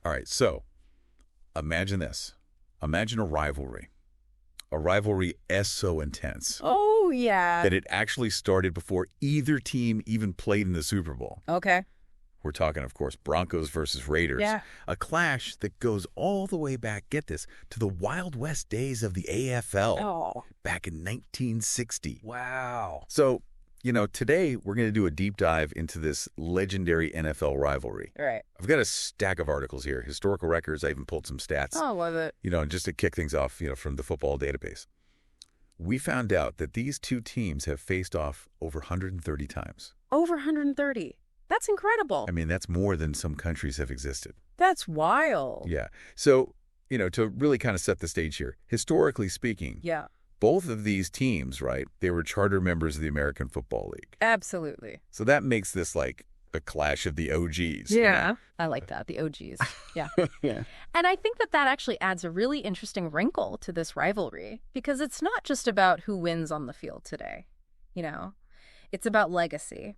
All right, so imagine this. Imagine a rivalry. A rivalry so intense Oh, yeah. that it actually started before either team even played in the Super Bowl. Okay. We're talking, of course, Broncos versus Raiders. Yeah. A clash that goes all the way back, get this, to the Wild West days of the AFL Oh. back in 1960. Wow. So, today we're going to do a deep dive into this legendary NFL rivalry. All right. I've got a stack of articles here, historical records. I even pulled some stats. Oh, love it. Just to kick things off, from the football database. We found out that these two teams have faced off over 130 times. Over 130. That's incredible. I mean, that's more than some countries have existed. That's wild. Yeah. So, to really kind of set the stage here, historically speaking, Yeah. both of these teams, right, they were charter members of the American Football League. Absolutely. So that makes this like a clash of the OGs. Yeah. I like that. The OGs. Yeah. Yeah. And I think that actually adds a really interesting wrinkle to this rivalry because it's not just about who wins on the field today. It's about legacy.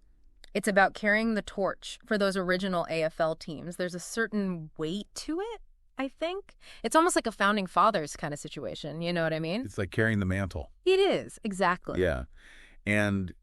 It's about carrying the torch for those original AFL teams. There's a certain weight to it, I think. It's almost like a founding fathers kind of situation. You know what I mean? It's like carrying the mantle. It is. Exactly. Yeah. And,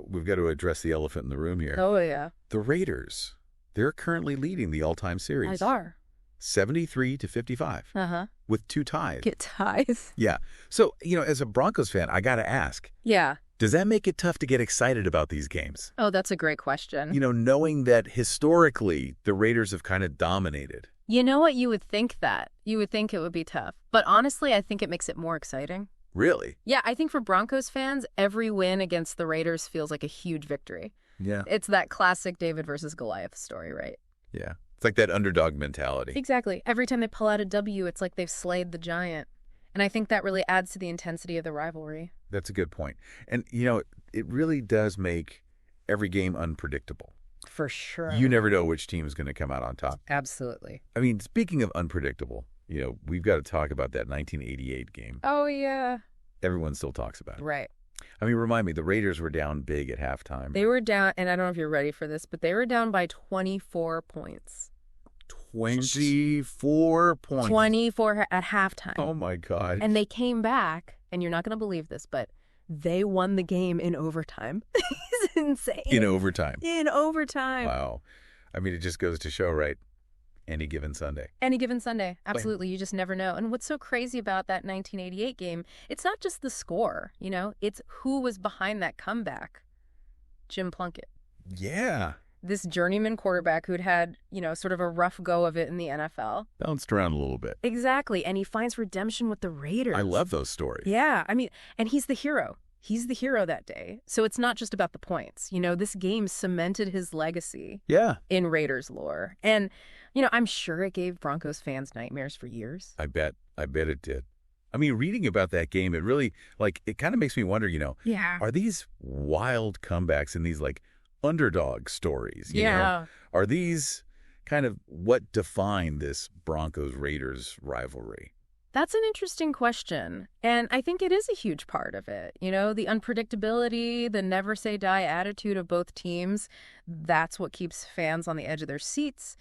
we've got to address the elephant in the room here. Oh, yeah. The Raiders, they're currently leading the all-time series. They are. 73-55. Uh-huh. With 2 ties. Get ties. Yeah. So, as a Broncos fan, I got to ask. Yeah. Does that make it tough to get excited about these games? Oh, that's a great question. Knowing that historically the Raiders have kind of dominated. You know what? You would think that. You would think it would be tough. But honestly, I think it makes it more exciting. Really? Yeah, I think for Broncos fans, every win against the Raiders feels like a huge victory. Yeah. It's that classic David versus Goliath story, right? Yeah. It's like that underdog mentality. Exactly. Every time they pull out a W, it's like they've slayed the giant. And I think that really adds to the intensity of the rivalry. That's a good point. And, it really does make every game unpredictable. For sure. You never know which team is going to come out on top. Absolutely. I mean, speaking of unpredictable, we've got to talk about that 1988 game. Oh, yeah. Everyone still talks about it. Right. I mean, remind me, the Raiders were down big at halftime. They were down, and I don't know if you're ready for this, but they were down by 24 points. 24 points. 24 at halftime. Oh, my God. And they came back, and you're not going to believe this, but they won the game in overtime. It's insane. In overtime. In overtime. Wow. I mean, it just goes to show, right? Any given Sunday. Any given Sunday. Absolutely. You just never know. And what's so crazy about that 1988 game, it's not just the score, it's who was behind that comeback. Jim Plunkett. Yeah. This journeyman quarterback who'd had, sort of a rough go of it in the NFL. Bounced around a little bit. Exactly. And he finds redemption with the Raiders. I love those stories. Yeah. I mean, and he's the hero. He's the hero that day. So it's not just about the points. This game cemented his legacy. Yeah. In Raiders lore. And, I'm sure it gave Broncos fans nightmares for years. I bet it did. I mean, reading about that game, it really, it kind of makes me wonder, Yeah. Are these wild comebacks and these, underdog stories, you Yeah. know? Are these kind of what define this Broncos-Raiders rivalry? That's an interesting question. And I think it is a huge part of it. The unpredictability, the never say die attitude of both teams, that's what keeps fans on the edge of their seats.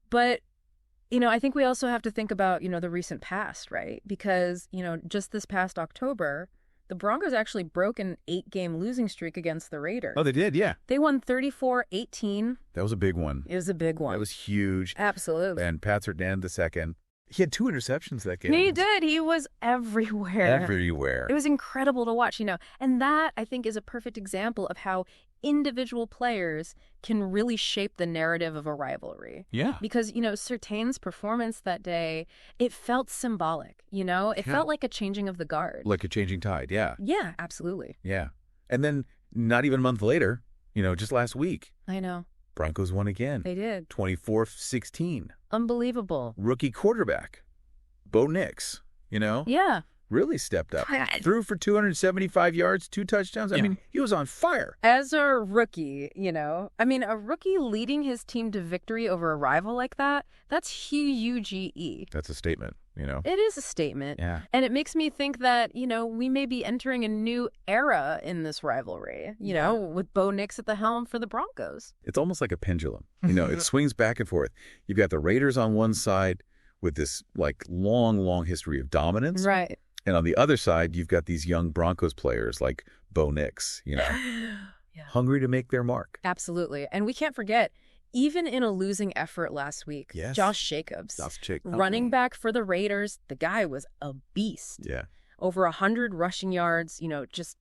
But, I think we also have to think about, the recent past, right? Because, just this past October, the Broncos actually broke an 8-game losing streak against the Raiders. Oh, they did, yeah. They won 34-18. That was a big one. It was a big one. That was huge. Absolutely. And Pat Surtain II, he had 2 interceptions that game. He did. He was everywhere. Everywhere. It was incredible to watch, And that, I think, is a perfect example of how individual players can really shape the narrative of a rivalry. Yeah. Because, Surtain's performance that day, it felt symbolic, It felt like a changing of the guard. Like a changing tide, yeah. Yeah, absolutely. Yeah. And then not even a month later, just last week, I know. Broncos won again. They did. 24-16. Unbelievable. Rookie quarterback, Bo Nix, Yeah. really stepped up. Threw for 275 yards, 2 touchdowns. I mean, he was on fire. As a rookie, a rookie leading his team to victory over a rival like that, that's huge. That's a statement. you know? It is a statement. Yeah. And it makes me think that, we may be entering a new era in this rivalry, with Bo Nix at the helm for the Broncos. It's almost like a pendulum. It swings back and forth. You've got the Raiders on one side with this like long history of dominance. Right. And on the other side, you've got these young Broncos players like Bo Nix, hungry to make their mark. Absolutely. And we can't forget, even in a losing effort last week, Yes. Josh Jacobs, running back for the Raiders, the guy was a beast. Yeah. Over 100 rushing yards, just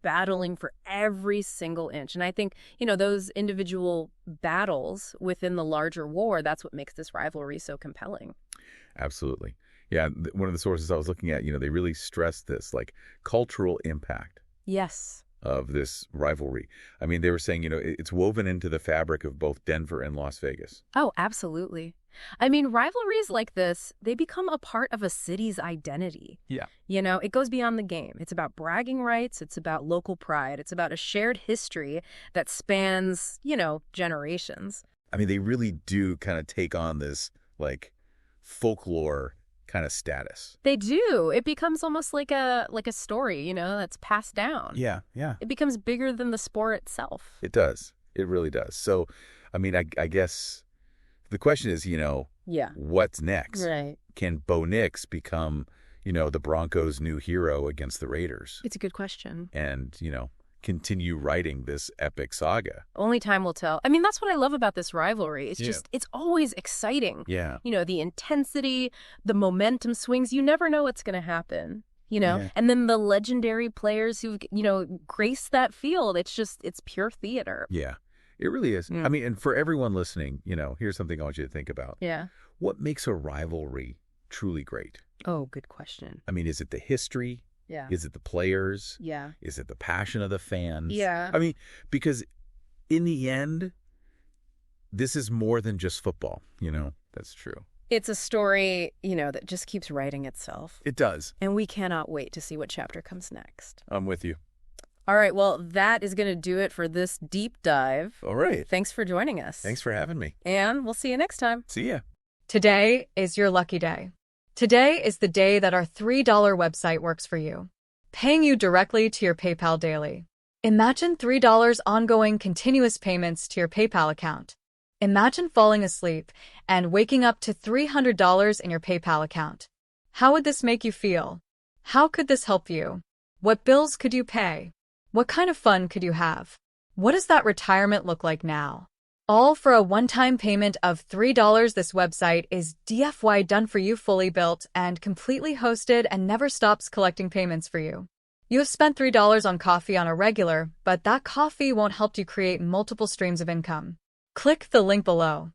battling for every single inch. And I think, those individual battles within the larger war, that's what makes this rivalry so compelling. Absolutely. Yeah, one of the sources I was looking at, they really stressed this, like, cultural impact. Yes. Of this rivalry. I mean, they were saying, it's woven into the fabric of both Denver and Las Vegas. Oh, absolutely. I mean, rivalries like this, they become a part of a city's identity. Yeah. It goes beyond the game. It's about bragging rights. It's about local pride. It's about a shared history that spans, generations. I mean, they really do kind of take on this, like, folklore kind of status. They do. It becomes almost like a story, that's passed down. Yeah. It becomes bigger than the sport itself. It does. It really does. So, I mean, I guess the question is, what's next? Right. Can Bo Nix become, the Broncos' new hero against the Raiders? It's a good question. And, continue writing this epic saga. Only time will tell. I mean, that's what I love about this rivalry. It's just, it's always exciting. Yeah. The intensity, the momentum swings, you never know what's going to happen, Yeah. And then the legendary players who, grace that field. It's pure theater. Yeah, it really is. I mean, and for everyone listening, here's something I want you to think about. Yeah. What makes a rivalry truly great? Oh, good question. I mean, is it the history? Yeah. Is it the players? Yeah. Is it the passion of the fans? Yeah. I mean, because in the end, this is more than just football, That's true. It's a story, that just keeps writing itself. It does. And we cannot wait to see what chapter comes next. I'm with you. All right. Well, that is going to do it for this deep dive. All right. Thanks for joining us. Thanks for having me. And we'll see you next time. See ya. Today is your lucky day. Today is the day that our $3 website works for you, paying you directly to your PayPal daily. Imagine $3 ongoing continuous payments to your PayPal account. Imagine falling asleep and waking up to $300 in your PayPal account. How would this make you feel? How could this help you? What bills could you pay? What kind of fun could you have? What does that retirement look like now? All for a one-time payment of $3. This website is DFY done for you, fully built and completely hosted, and never stops collecting payments for you. You have spent $3 on coffee on a regular, but that coffee won't help you create multiple streams of income. Click the link below.